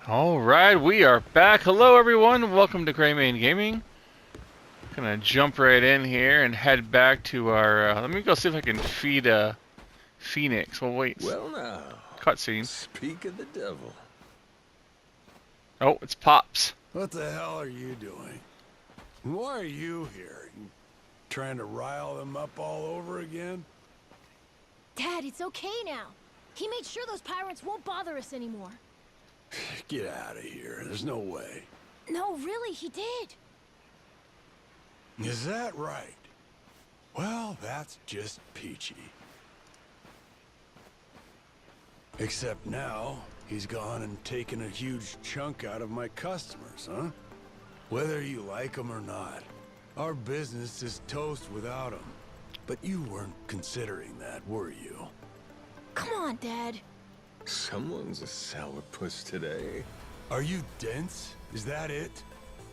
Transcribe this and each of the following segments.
Alright, we are back. Hello everyone, welcome to Greymane Gaming. Gonna jump right in here and head back to our, let me go see if I can feed Phoenix. Well, wait. Well now, cutscene. speak of the devil. Oh, it's Pops. What the hell are you doing? Why are you here? You trying to rile them up all over again? Dad, it's okay now. He made sure those pirates won't bother us anymore. Get out of here. There's no way. No, really, he did. Is that right? Well, that's just peachy. Except now, he's gone and taken a huge chunk out of my customers, huh? Whether you like them or not, our business is toast without him. But you weren't considering that, were you? Come on, Dad. Someone's a sourpuss today. Are you dense? Is that it?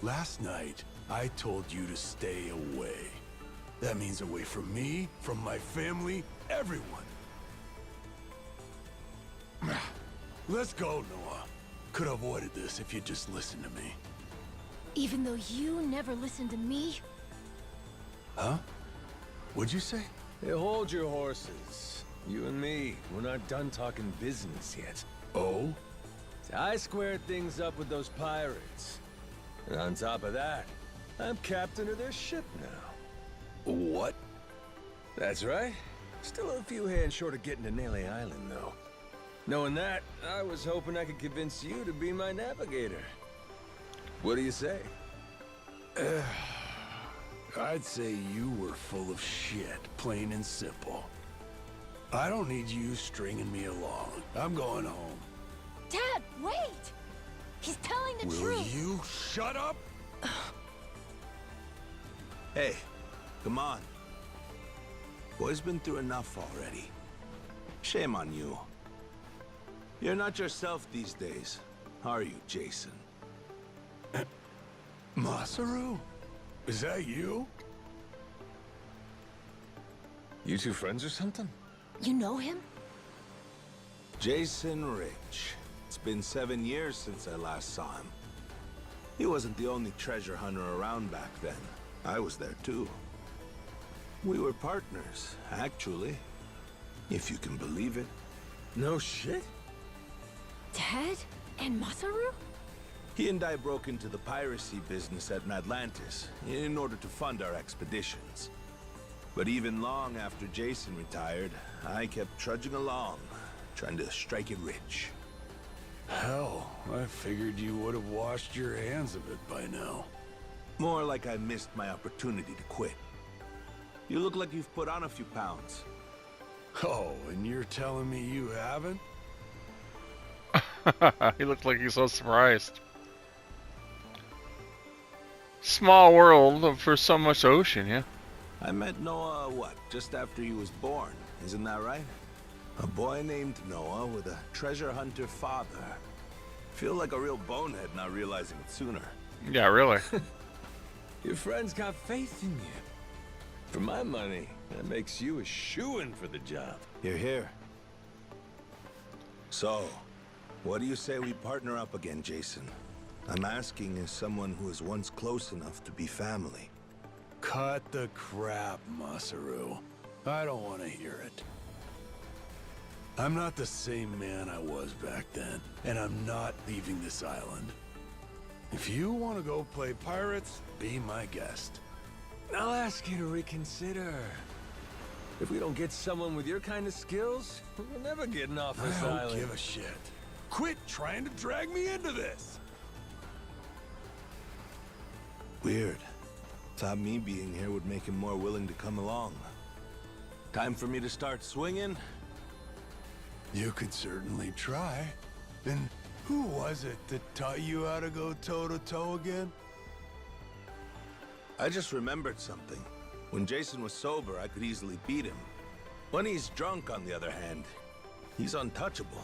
Last night, I told you to stay away. That means away from me, from my family, everyone. Let's go, Noah. Could have avoided this if you'd just listened to me. Even though you never listened to me? Huh? What'd you say? Hey, hold your horses. You and me, we're not done talking business yet. Oh? I squared things up with those pirates. And on top of that, I'm captain of their ship now. What? That's right. Still a few hands short of getting to Nele Island, though. Knowing that, I was hoping I could convince you to be my navigator. What do you say? I'd say you were full of shit, plain and simple. I don't need you stringing me along. I'm going home. Dad, wait! He's telling the Will truth. you shut up? Hey, come on. Boy's been through enough already. Shame on you. You're not yourself these days, are you, Jason? Masaru? Is that you? You two friends or something? You know him? Jason Rich. It's been 7 years since I last saw him. He wasn't the only treasure hunter around back then. I was there too. We were partners, actually. If you can believe it. No shit? Dad? And Masaru? He and I broke into the piracy business at Atlantis in order to fund our expeditions. But even long after Jason retired, I kept trudging along, trying to strike it rich. Hell, I figured you would have washed your hands of it by now. More like I missed my opportunity to quit. You look like you've put on a few pounds. Oh, and you're telling me you haven't? He looked like he's so surprised. Small world for so much ocean, yeah? I met Noah, what, just after he was born, isn't that right? A boy named Noah with a treasure hunter father. Feel like a real bonehead not realizing it sooner. Yeah, really. Your friends got faith in you. For my money, that makes you a shoo-in for the job. You're here. So, what do you say we partner up again, Jason? I'm asking as someone who was once close enough to be family. Cut the crap, Masaru. I don't want to hear it. I'm not the same man I was back then, and I'm not leaving this island. If you want to go play pirates, be my guest. I'll ask you to reconsider. If we don't get someone with your kind of skills, we're never getting off I this don't island. give a shit. Quit trying to drag me into this! Weird. Thought me being here would make him more willing to come along. Time for me to start swinging? You could certainly try. And who was it that taught you how to go toe-to-toe again? I just remembered something. When Jason was sober, I could easily beat him. When he's drunk, on the other hand, he's untouchable.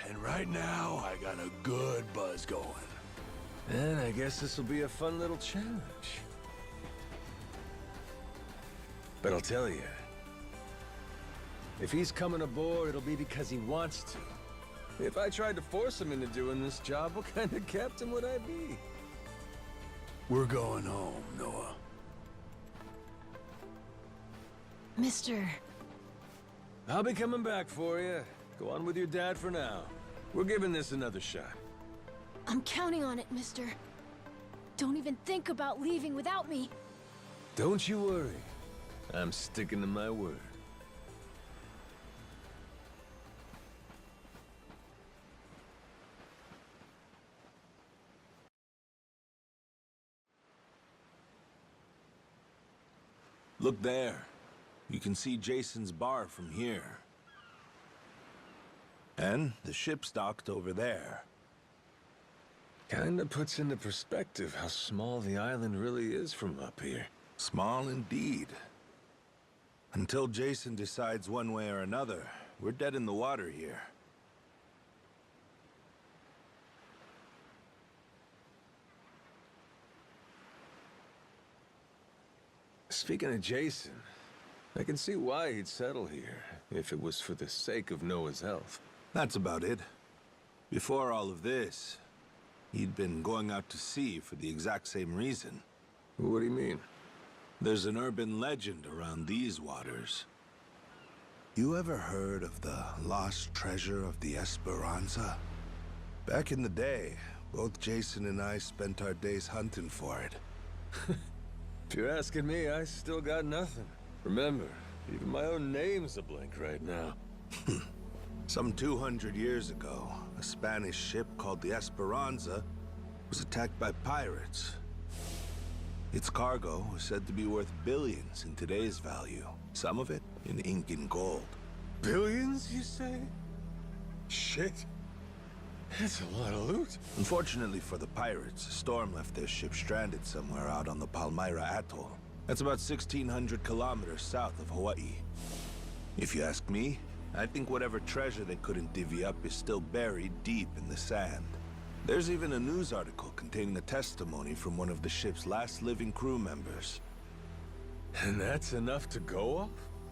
And right now, I got a good buzz going. Then I guess this will be a fun little challenge. But I'll tell you, if he's coming aboard, it'll be because he wants to. If I tried to force him into doing this job, what kind of captain would I be? We're going home, Noah. Mister. I'll be coming back for you. Go on with your dad for now. We're giving this another shot. I'm counting on it, mister. Don't even think about leaving without me. Don't you worry. I'm sticking to my word. Look there. You can see Jason's bar from here. And the ship's docked over there. Kinda puts into perspective how small the island really is from up here. Small indeed. Until Jason decides one way or another, we're dead in the water here. Speaking of Jason, I can see why he'd settle here, if it was for the sake of Noah's health. That's about it. Before all of this, he'd been going out to sea for the exact same reason. What do you mean? There's an urban legend around these waters. You ever heard of the lost treasure of the Esperanza? Back in the day, both Jason and I spent our days hunting for it. If you're asking me, I still got nothing. Remember, even my own name's a blank right now. Some 200 years ago, a Spanish ship called the Esperanza was attacked by pirates. Its cargo was said to be worth billions in today's value, some of it in ink and gold. Billions, you say? Shit. That's a lot of loot. Unfortunately for the pirates, a storm left their ship stranded somewhere out on the Palmyra Atoll. That's about 1,600 kilometers south of Hawaii. If you ask me, I think whatever treasure they couldn't divvy up is still buried deep in the sand. There's even a news article containing a testimony from one of the ship's last living crew members. And that's enough to go off?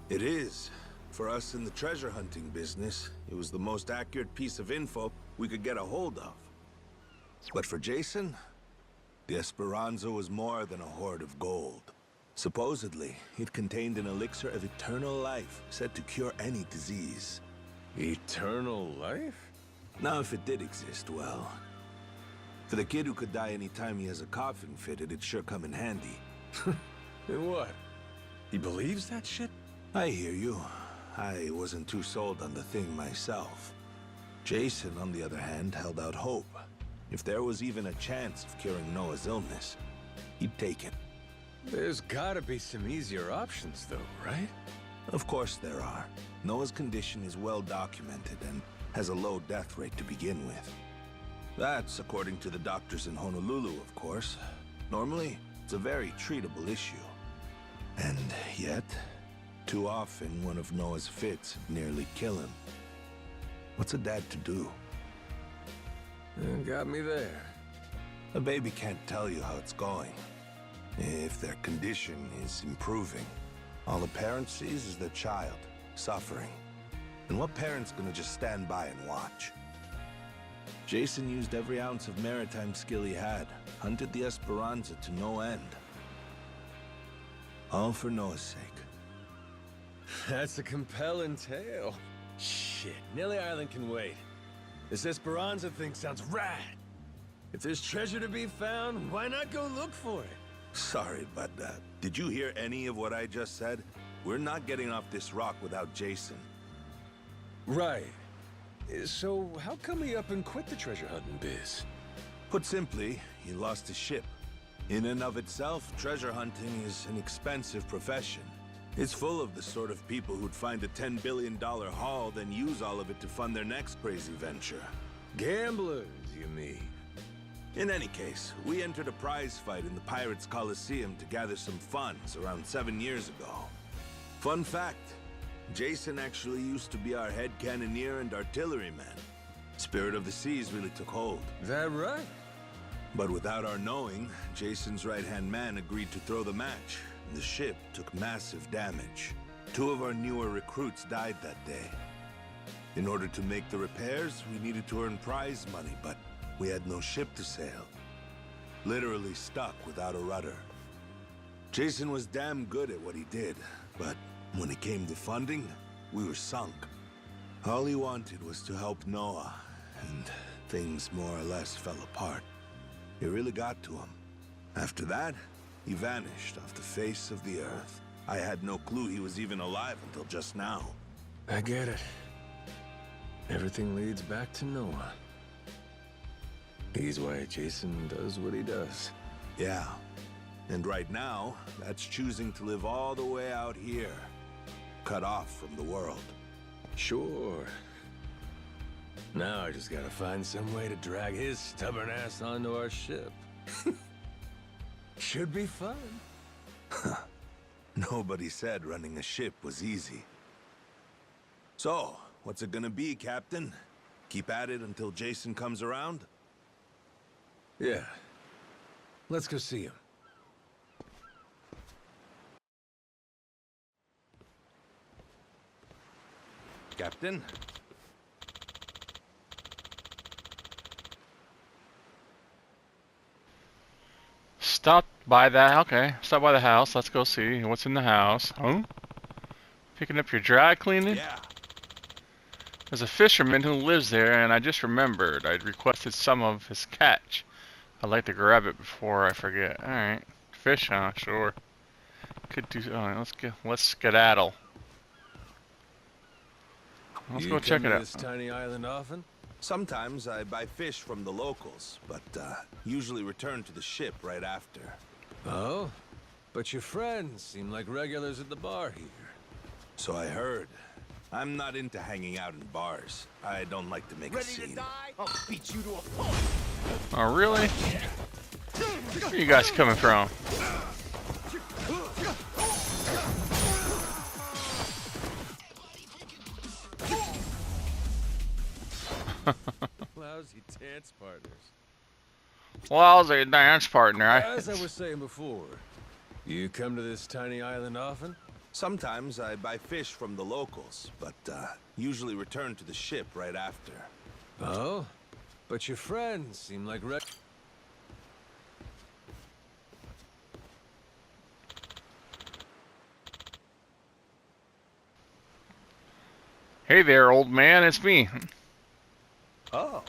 It is. For us in the treasure hunting business, it was the most accurate piece of info we could get a hold of. But for Jason, the Esperanza was more than a hoard of gold. Supposedly, it contained an elixir of eternal life, said to cure any disease. Eternal life? Now, if it did exist, well... For the kid who could die any time he has a coffin fitted, it'd sure come in handy. And what? He believes that shit? I hear you. I wasn't too sold on the thing myself. Jason, on the other hand, held out hope. If there was even a chance of curing Noah's illness, he'd take it. There's gotta be some easier options, though, right? Of course there are. Noah's condition is well documented and has a low death rate to begin with. That's according to the doctors in Honolulu, of course. Normally, it's a very treatable issue. And yet, too often one of Noah's fits nearly kill him. What's a dad to do? Got me there. A baby can't tell you how it's going. If their condition is improving, all the parent sees is their child suffering. And what parent's gonna just stand by and watch? Jason used every ounce of maritime skill he had, hunted the Esperanza to no end. All for Noah's sake. That's a compelling tale. Shit, Nelly Island can wait. This Esperanza thing sounds rad. If there's treasure to be found, why not go look for it? Sorry, but did you hear any of what I just said? We're not getting off this rock without Jason. Right. So how come he up and quit the treasure hunting biz? Put simply, he lost his ship. In and of itself, treasure hunting is an expensive profession. It's full of the sort of people who'd find a $10 billion haul, then use all of it to fund their next crazy venture. Gamblers, you mean? In any case, we entered a prize fight in the Pirates Coliseum to gather some funds around 7 years ago. Fun fact, Jason actually used to be our head cannoneer and artilleryman. Spirit of the Seas really took hold. That right? But without our knowing, Jason's right-hand man agreed to throw the match, and the ship took massive damage. 2 of our newer recruits died that day. In order to make the repairs, we needed to earn prize money, but we had no ship to sail. Literally stuck without a rudder. Jason was damn good at what he did, but when it came to funding, we were sunk. All he wanted was to help Noah, and things more or less fell apart. It really got to him. After that, he vanished off the face of the earth. I had no clue he was even alive until just now. I get it. Everything leads back to Noah. He's why Jason does what he does. Yeah. And right now, that's choosing to live all the way out here, cut off from the world. Sure. Now I just gotta find some way to drag his stubborn ass onto our ship. Should be fun. Nobody said running a ship was easy. So, what's it gonna be, Captain? Keep at it until Jason comes around? Yeah. Let's go see him. Captain? Stop by that. Okay, stop by the house. Let's go see what's in the house. Huh? Picking up your dry cleaning? Yeah. There's a fisherman who lives there, and I just remembered I'd requested some of his catch. I'd like to grab it before I forget. All right, fish, huh? Sure. Could do. All right, let's skedaddle. Let's go check it out. This tiny island often? Sometimes I buy fish from the locals, but usually return to the ship right after. Oh? But your friends seem like regulars at the bar here. So I heard. I'm not into hanging out in bars. I don't like to make a scene. I'll beat you to a pulp. Oh, really? Where are you guys coming from? Lousy dance partners. Lousy dance partner. As I was saying before, you come to this tiny island often? Sometimes I buy fish from the locals, but usually return to the ship right after. Oh? But your friends seem like Hey there, old man. It's me. Oh.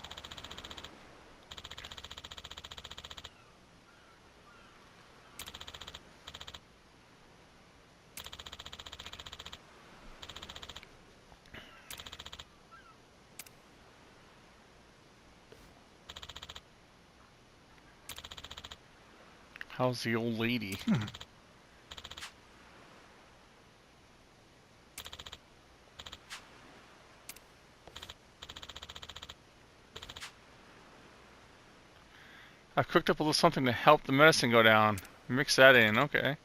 How's the old lady? I cooked up a little something to help the medicine go down. Mix that in, okay.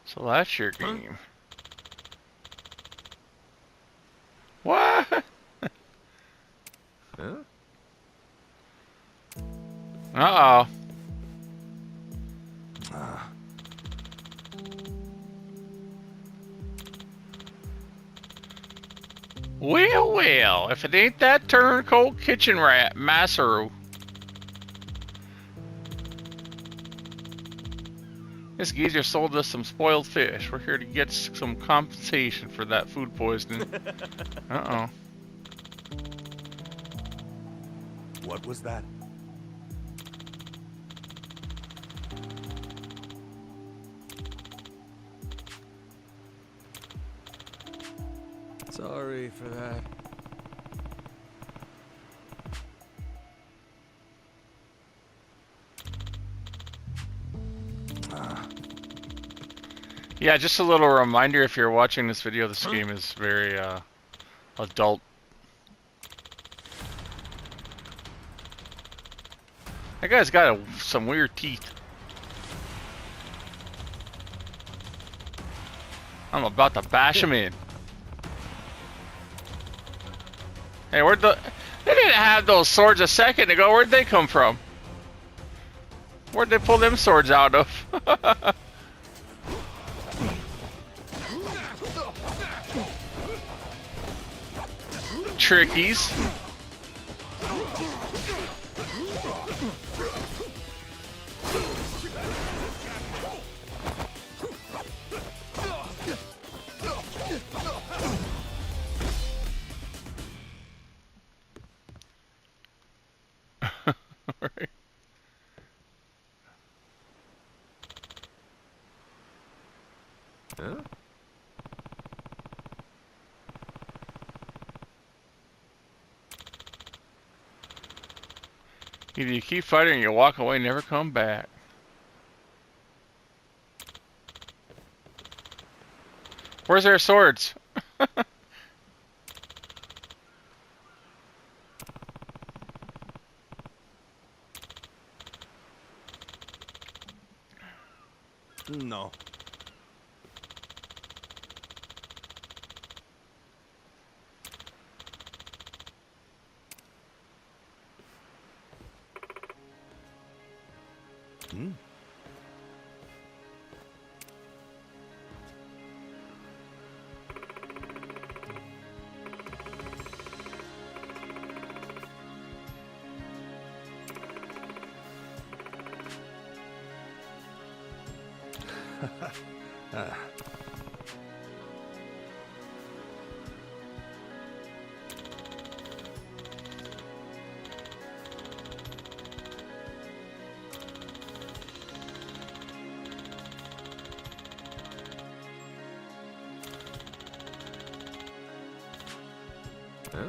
So that's your game. What? Huh? Uh-oh. Well, well, if it ain't that turncoat kitchen rat, Masaru. This geezer sold us some spoiled fish. We're here to get some compensation for that food poisoning. Uh-oh. What was that? Sorry for that. Yeah, just a little reminder, if you're watching this video, this game is very adult. That guy's got some weird teeth. I'm about to bash him in. Hey, where'd the... They didn't have those swords a second ago. Where'd they come from? Where'd they pull them swords out of? Trickies. Right. Huh? Either you keep fighting or you walk away and never come back. Where's their swords? No. Hmm. Ah. Huh?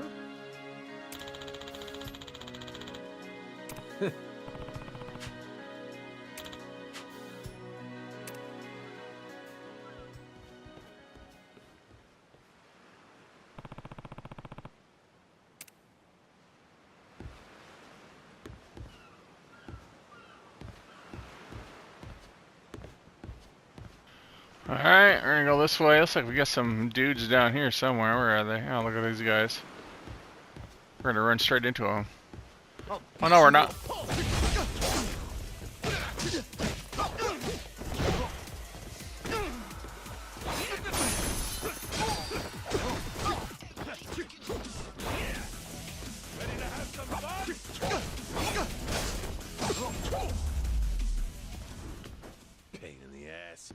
Alright, we're gonna go this way. Looks like we got some dudes down here somewhere. Where are they? Oh, look at these guys. We're gonna run straight into them. Oh no, we're not. Pain in the ass.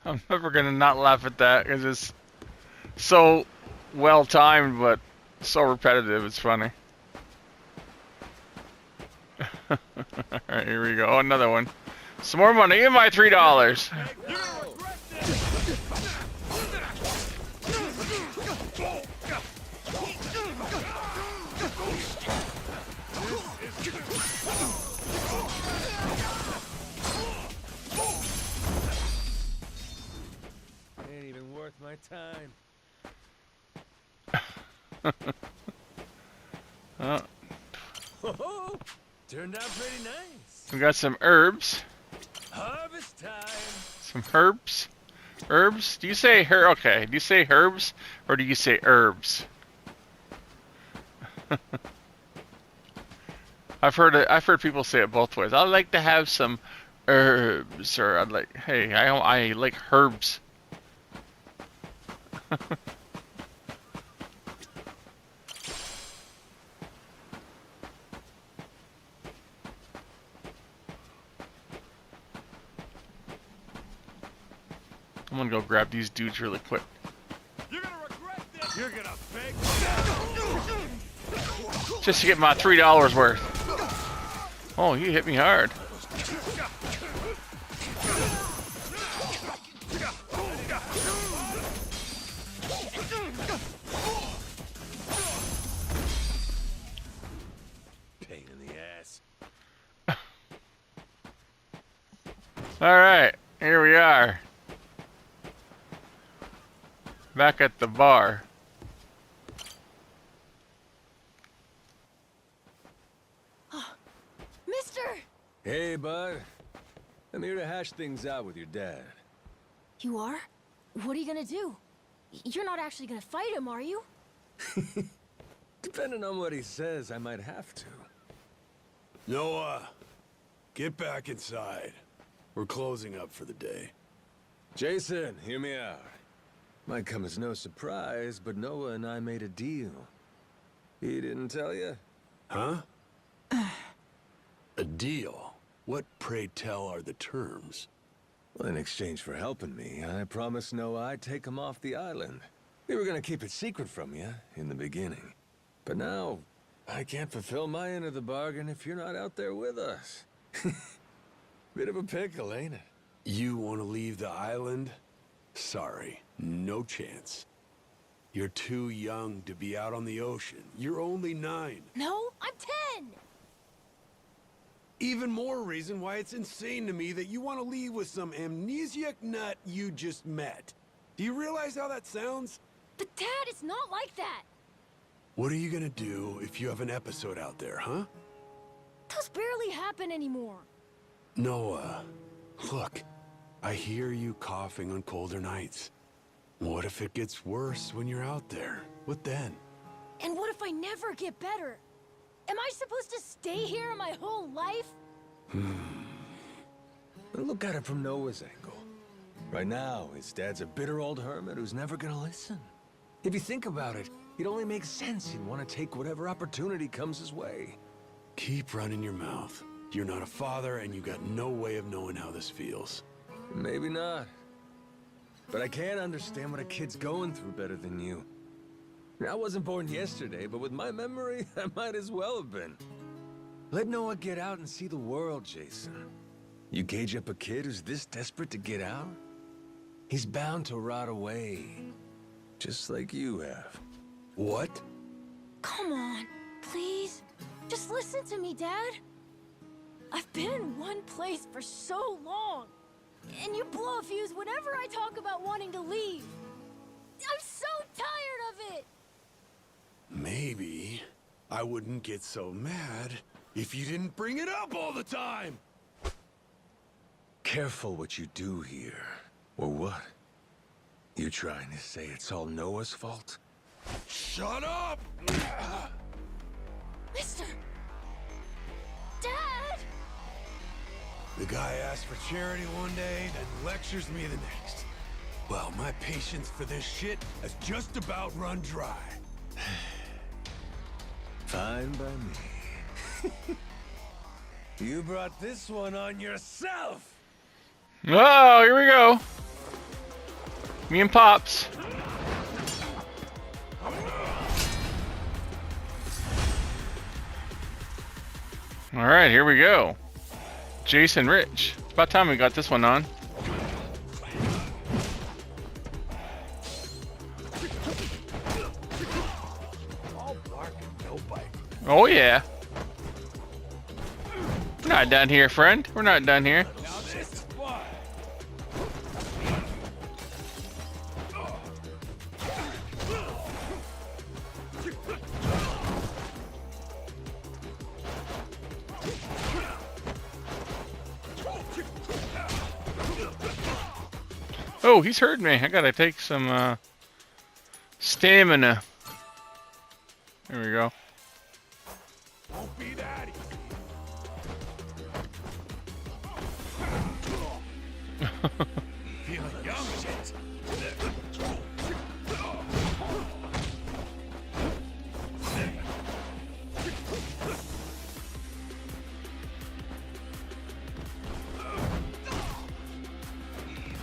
I'm never gonna not laugh at that because it's so well timed, but so repetitive. It's funny. Alright, here we go. Oh, another one. Some more money. Give my $3. Ain't even worth my time. Oh, Turned out pretty nice. we got some herbs. Harvest time. Some herbs. Herbs? Do you say okay, do you say herbs or do you say herbs? I've heard people say it both ways. I'd like to have some herbs, or I'd like, hey, I like herbs. I'm gonna go grab these dudes really quick. You're gonna regret this. You're gonna beg. Just to get my $3 worth. Oh, you hit me hard. Pain in the ass. Alright, here we are. Back at the bar. Mister! Hey, bud. I'm here to hash things out with your dad. You are? What are you gonna do? You're not actually gonna fight him, are you? Depending on what he says, I might have to. Noah, get back inside. We're closing up for the day. Jason, hear me out. Might come as no surprise, but Noah and I made a deal. He didn't tell you? Huh? A deal? What, pray tell, are the terms? Well, in exchange for helping me, I promised Noah I'd take him off the island. We were gonna keep it secret from you in the beginning. But now, I can't fulfill my end of the bargain if you're not out there with us. Bit of a pickle, ain't it? You want to leave the island? Sorry, no chance. You're too young to be out on the ocean. You're only 9. No, I'm 10! Even more reason why it's insane to me that you want to leave with some amnesiac nut you just met. Do you realize how that sounds? But Dad, it's not like that! What are you gonna do if you have an episode out there, huh? Those barely happen anymore. Noah, look, I hear you coughing on colder nights. What if it gets worse when you're out there? What then? And what if I never get better? Am I supposed to stay here my whole life? Look at it from Noah's angle. Right now, his dad's a bitter old hermit who's never gonna listen. If you think about it, it only makes sense he'd want to take whatever opportunity comes his way. Keep running your mouth. You're not a father, and you got no way of knowing how this feels. Maybe not. But I can't understand what a kid's going through better than you. I wasn't born yesterday, but with my memory, I might as well have been. Let Noah get out and see the world, Jason. You gauge up a kid who's this desperate to get out? He's bound to rot away. Just like you have. What? Come on, please. Just listen to me, Dad. I've been in one place for so long. And you blow a fuse whenever I talk about wanting to leave. I'm so tired of it! Maybe I wouldn't get so mad if you didn't bring it up all the time! Careful what you do here. Or what? You trying to say it's all Noah's fault? Shut up! Mister! Dad! The guy asks for charity one day, then lectures me the next. Well, my patience for this shit has just about run dry. Fine by me. You brought this one on yourself! Oh, here we go. Me and Pops. Alright, here we go. Jason Rich. It's about time we got this one on. Oh yeah. We're not done here, friend. We're not done here. Oh, he's hurt me. I gotta take some stamina. There we go. Won't be that easy. Feeling young, shit.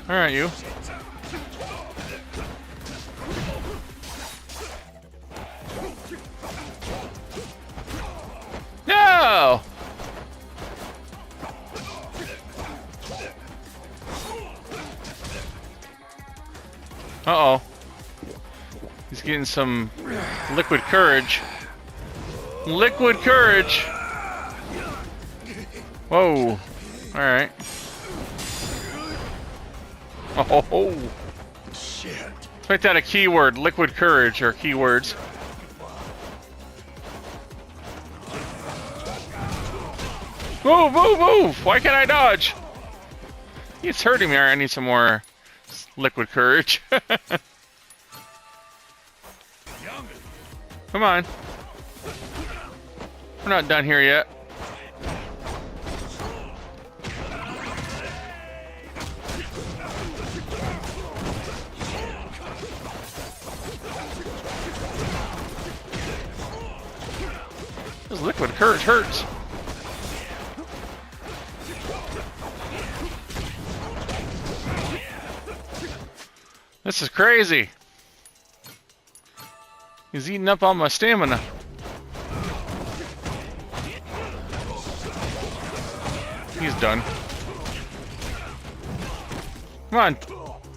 All right, you. No! Uh-oh. He's getting some liquid courage. Liquid courage! Whoa. Alright. Oh. Shit. Let's make that a keyword. Liquid courage or keywords. Move, move, move! Why can't I dodge? It's hurting me. I need some more liquid courage. Young Come on. We're not done here yet. This liquid courage hurts. This is crazy. He's eating up all my stamina. He's done. Come on.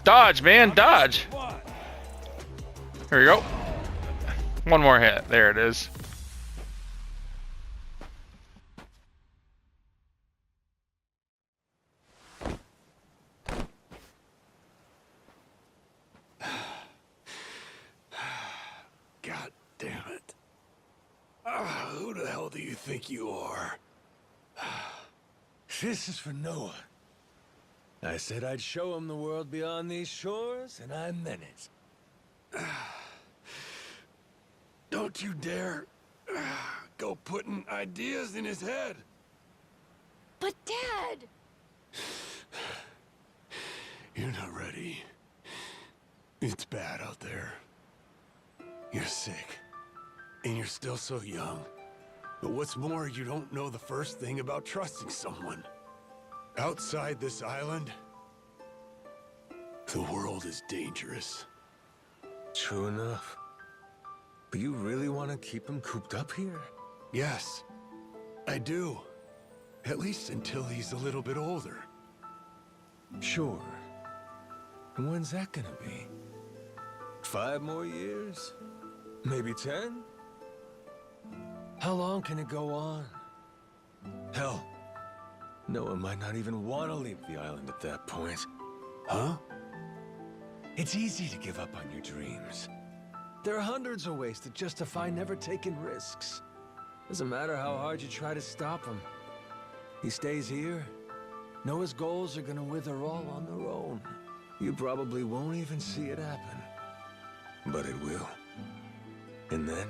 Dodge, man. Dodge. Here we go. One more hit. There it is. God damn it. Who the hell do you think you are? This is for Noah. I said I'd show him the world beyond these shores, and I meant it. Don't you dare go putting ideas in his head. But Dad! You're not ready. It's bad out there. You're sick. And you're still so young. But what's more, you don't know the first thing about trusting someone. Outside this island, the world is dangerous. True enough. But you really want to keep him cooped up here? Yes, I do. At least until he's a little bit older. Sure. And when's that gonna be? 5 more years? Maybe 10? How long can it go on? Hell, Noah might not even want to leave the island at that point. Huh? It's easy to give up on your dreams. There are hundreds of ways to justify never taking risks. Doesn't matter how hard you try to stop him. He stays here. Noah's goals are gonna wither all on their own. You probably won't even see it happen. But it will. And then,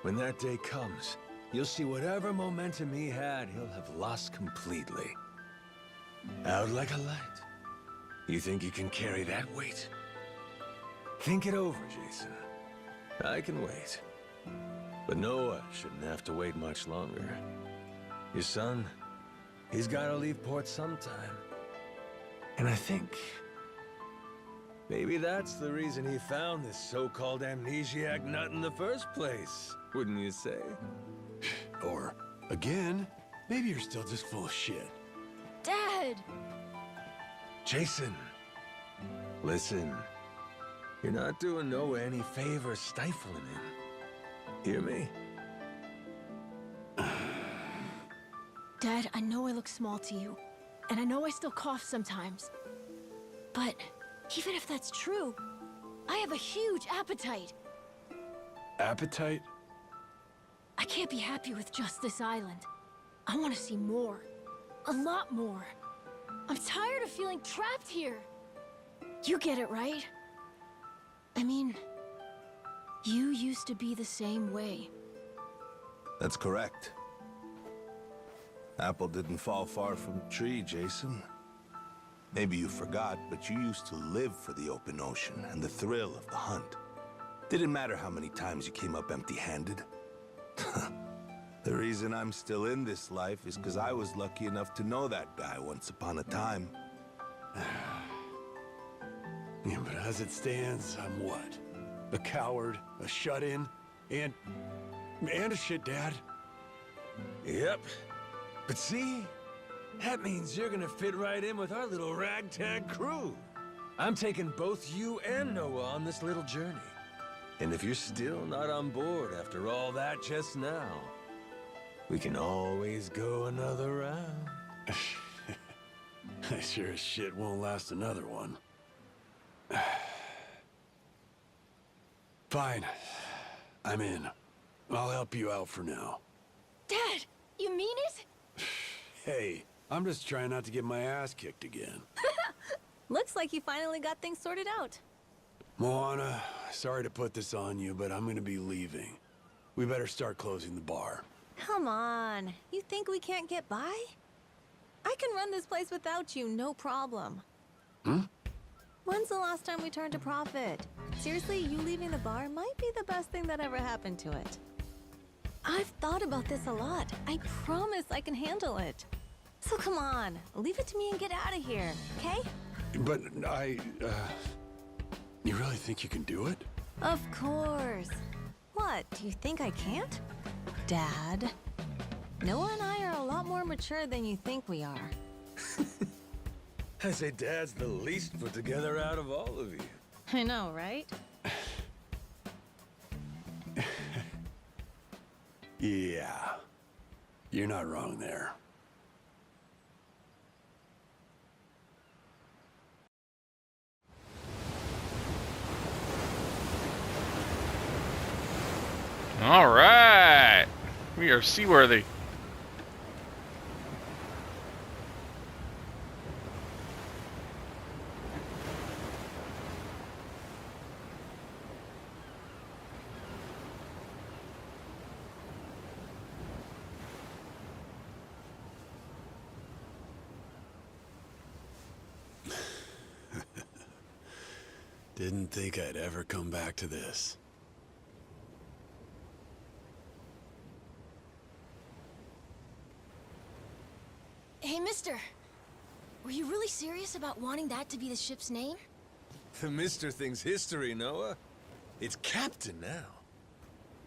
when that day comes, you'll see whatever momentum he had, he'll have lost completely. Out like a light. You think you can carry that weight? Think it over, Jason. I can wait. But Noah shouldn't have to wait much longer. Your son, he's gotta leave port sometime. And I think maybe that's the reason he found this so-called amnesiac nut in the first place, wouldn't you say? Or, again, maybe you're still just full of shit. Dad! Jason, listen. You're not doing Noah any favors stifling him. Hear me? Dad, I know I look small to you, and I know I still cough sometimes. But even if that's true, I have a huge appetite. Appetite? I can't be happy with just this island. I want to see more. A lot more. I'm tired of feeling trapped here. You get it, right? I mean, you used to be the same way. That's correct. Apple didn't fall far from the tree, Jason. Maybe you forgot, but you used to live for the open ocean and the thrill of the hunt. Didn't matter how many times you came up empty-handed. The reason I'm still in this life is because I was lucky enough to know that guy once upon a time. Yeah, but as it stands, I'm what? A coward, a shut-in, and a shit dad. Yep. But see? That means you're gonna fit right in with our little ragtag crew. I'm taking both you and Noah on this little journey. And if you're still not on board after all that just now, we can always go another round. I sure as shit won't last another one. Fine. I'm in. I'll help you out for now. Dad, you mean it? Hey, I'm just trying not to get my ass kicked again. Looks like you finally got things sorted out. Moana, sorry to put this on you, but I'm gonna be leaving. We better start closing the bar. Come on. You think we can't get by? I can run this place without you, no problem. Hmm? When's the last time we turned a profit? Seriously, you leaving the bar might be the best thing that ever happened to it. I've thought about this a lot. I promise I can handle it. So come on, leave it to me and get out of here, okay? But you really think you can do it? Of course. What, do you think I can't? Dad, Noah and I are a lot more mature than you think we are. I say Dad's the least put together out of all of you. I know, right? Yeah. You're not wrong there. All right, we are seaworthy. Didn't think I'd ever come back to this. Hey, mister. Were you really serious about wanting that to be the ship's name? The Mister thing's history, Noah. It's Captain now.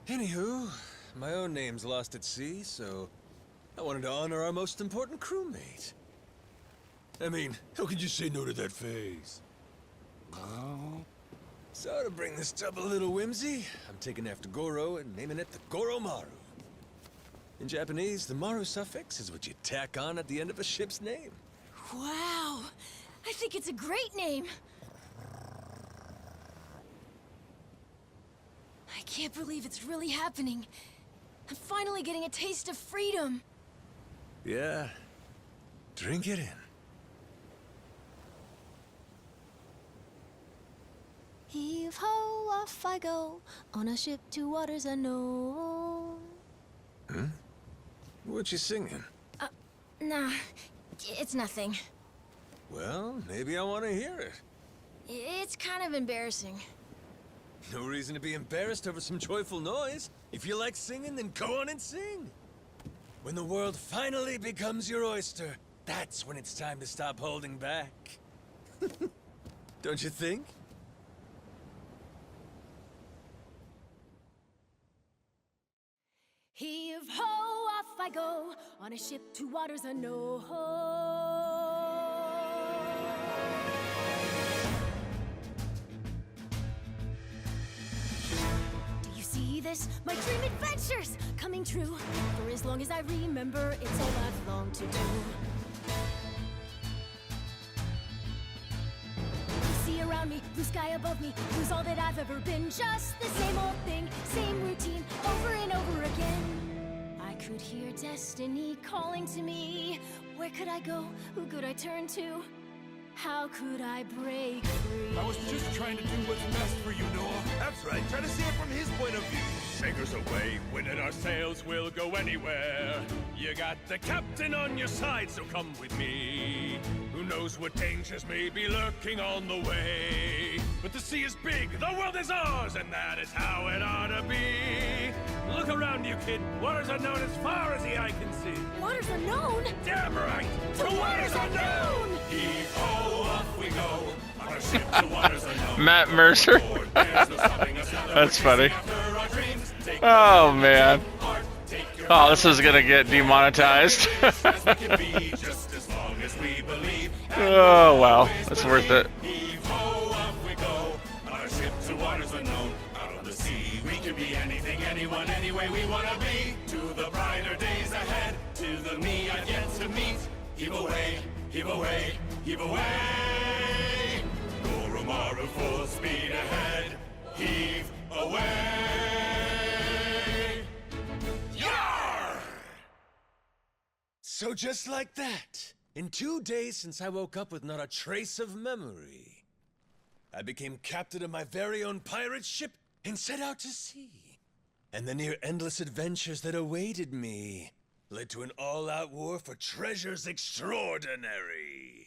Anywho, my own name's lost at sea, so I wanted to honor our most important crewmate. I mean, how could you say no to that face? Oh. So to bring this tub a little whimsy, I'm taking after Goro and naming it the Goromaru. In Japanese, the Maru suffix is what you tack on at the end of a ship's name. Wow! I think it's a great name! I can't believe it's really happening. I'm finally getting a taste of freedom. Yeah. Drink it in. Heave ho, off I go, on a ship to waters unknown. Hmm? What you singing? Nah, it's nothing. Well, maybe I want to hear it. It's kind of embarrassing. No reason to be embarrassed over some joyful noise. If you like singing, then go on and sing. When the world finally becomes your oyster, that's when it's time to stop holding back. Don't you think? Heave ho, off I go, on a ship to waters unknown. Do you see this? My dream adventures coming true. For as long as I remember, it's all I've longed to do. Blue sea around me, blue sky above me, blue's all that I've ever been. Just the same old thing, same routine, over and over again. I could hear destiny calling to me. Where could I go? Who could I turn to? How could I break free? I was just trying to do what's best for you, Noah. That's right, try to see it from his point of view. Anchors away, winding our sails, we'll go anywhere. You got the captain on your side, so come with me. Who knows what dangers may be lurking on the way. But the sea is big, the world is ours, and that is how it ought to be. Look around you, kid. Waters unknown as far as the eye can see. Waters unknown? Damn right! To waters unknown! Heave-ho, off we go. On our ship to waters unknown. Matt Mercer. That's funny. Oh man. Oh, this is gonna get demonetized. Oh wow, that's worth it. Anyone, anyway we wanna be. To the brighter days ahead. To the me I've yet to meet. Heave away, heave away, heave away. Goromaru full speed ahead. Heave away. Yar! So just like that, in 2 days since I woke up with not a trace of memory, I became captain of my very own pirate ship and set out to sea. And the near-endless adventures that awaited me led to an all-out war for treasures extraordinary.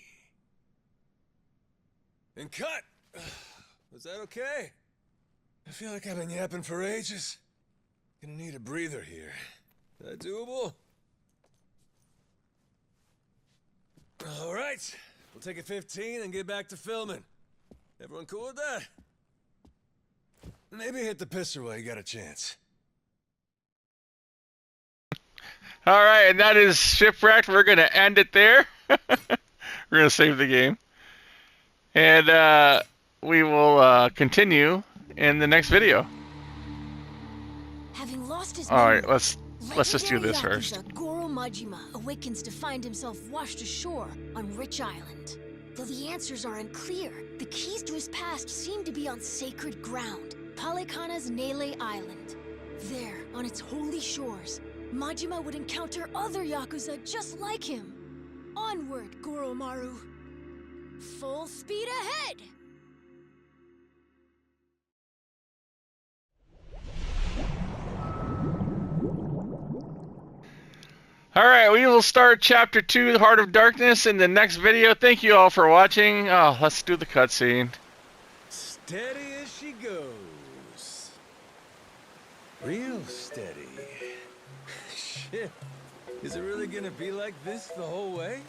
And cut! Was that okay? I feel like I've been yapping for ages. Gonna need a breather here. Is that doable? All right, we'll take a 15 and get back to filming. Everyone cool with that? Maybe hit the pisser while you got a chance. All right, and that is Shipwrecked. We're going to end it there. We're going to save the game. And we will continue in the next video. Having lost his All right, memory, let's just do this legendary first. Yakuza Goro Majima awakens to find himself washed ashore on Rich Island. Though the answers are unclear, the keys to his past seem to be on sacred ground, Palikana's Nele Island. There, on its holy shores, Majima would encounter other Yakuza just like him. Onward, Goromaru. Full speed ahead! Alright, we will start Chapter 2, The Heart of Darkness, in the next video. Thank you all for watching. Oh, let's do the cutscene. Steady as she goes. Real steady. Shit. Is it really gonna be like this the whole way?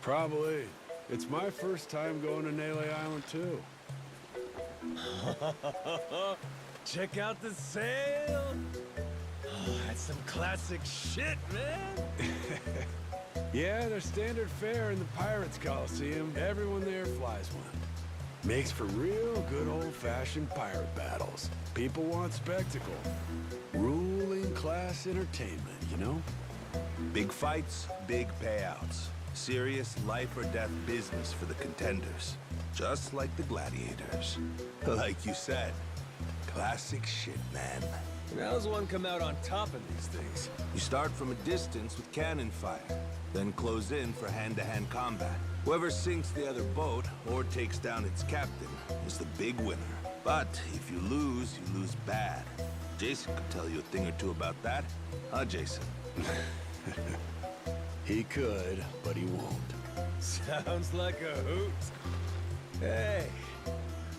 Probably. It's my first time going to Nele Island, too. Check out the sail. Oh, that's some classic shit, man. Yeah, their standard fare in the Pirates Coliseum. Everyone there flies one. Makes for real good old-fashioned pirate battles. People want spectacle. Ruling class entertainment, you know? Big fights, big payouts. Serious life or death business for the contenders. Just like the gladiators. Like you said, classic shit, man. And how's one come out on top of these things? You start from a distance with cannon fire, then close in for hand-to-hand combat. Whoever sinks the other boat or takes down its captain is the big winner. But if you lose bad. Jason could tell you a thing or two about that. Huh, Jason? He could, but he won't. Sounds like a hoot. Hey,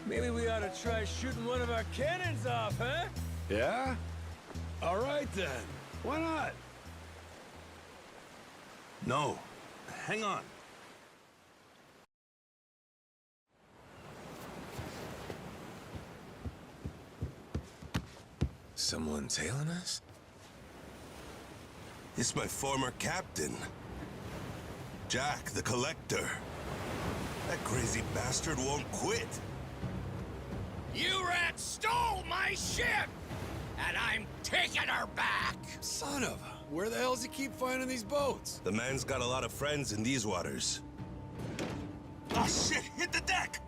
maybe we ought to try shooting one of our cannons off, huh? Yeah? All right, then. Why not? No. Hang on. Someone tailing us? It's my former captain. Jack, the Collector. That crazy bastard won't quit. You rats stole my ship! And I'm taking her back! Son of a... Where the hell does he keep finding these boats? The man's got a lot of friends in these waters. Oh shit, hit the deck!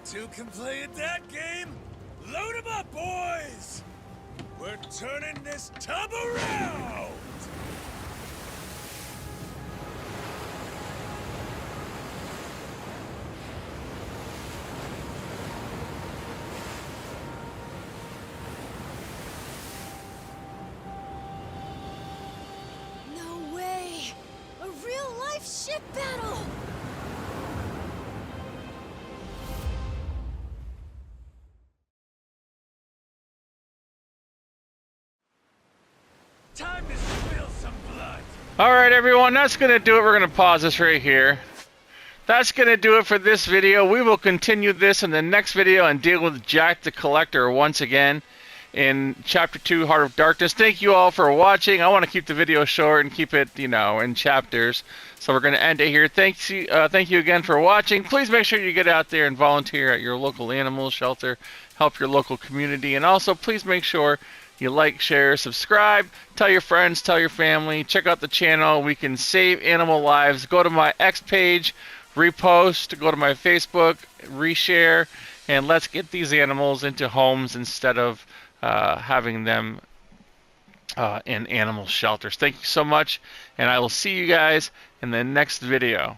Two can play at that game? Load 'em up, boys! We're turning this tub around! No way! A real-life ship battle! Time to spill some blood! Alright everyone, that's going to do it. We're going to pause this right here. That's going to do it for this video. We will continue this in the next video and deal with Jack the Collector once again in Chapter 2, Heart of Darkness. Thank you all for watching. I want to keep the video short and keep it, you know, in chapters. So we're going to end it here. Thank you again for watching. Please make sure you get out there and volunteer at your local animal shelter. Help your local community. And also, please make sure you like, share, subscribe, tell your friends, tell your family, check out the channel. We can save animal lives. Go to my X page, repost, go to my Facebook, reshare, and let's get these animals into homes instead of having them in animal shelters. Thank you so much, and I will see you guys in the next video.